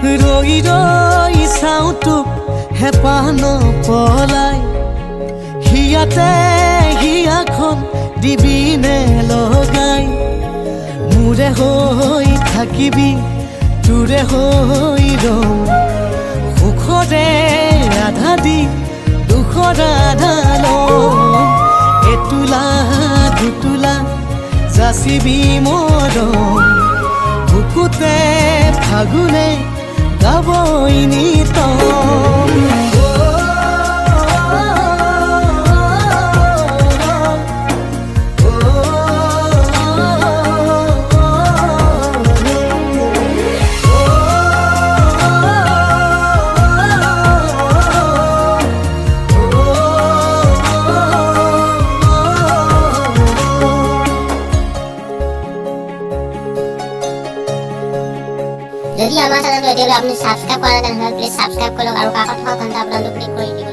ৰৈ ৰৈ চাওঁ তোক হেঁপাহ নপলাই হিয়াতে হিয়াখন দিবিনে লগাই মোৰে হৈ থাকিবি তোৰে হৈ ৰওঁ সুখৰে আধা দি দুখৰ আধা লওঁ এতোলা দুতোলা যাচিবি মৰম বুকুতে ফাগুনে গাবই নিতম যদি আমাৰ চেনেলটো এতিয়ালৈ আপুনি সাবস্ক্ৰাইব কৰা নাই তেনেহ'লে প্লিজ সাবস্ক্ৰাইব কৰি লওক আৰু কাষত থকা ঘণ্টা আপোনালোকে ক্লিক কৰি দিব।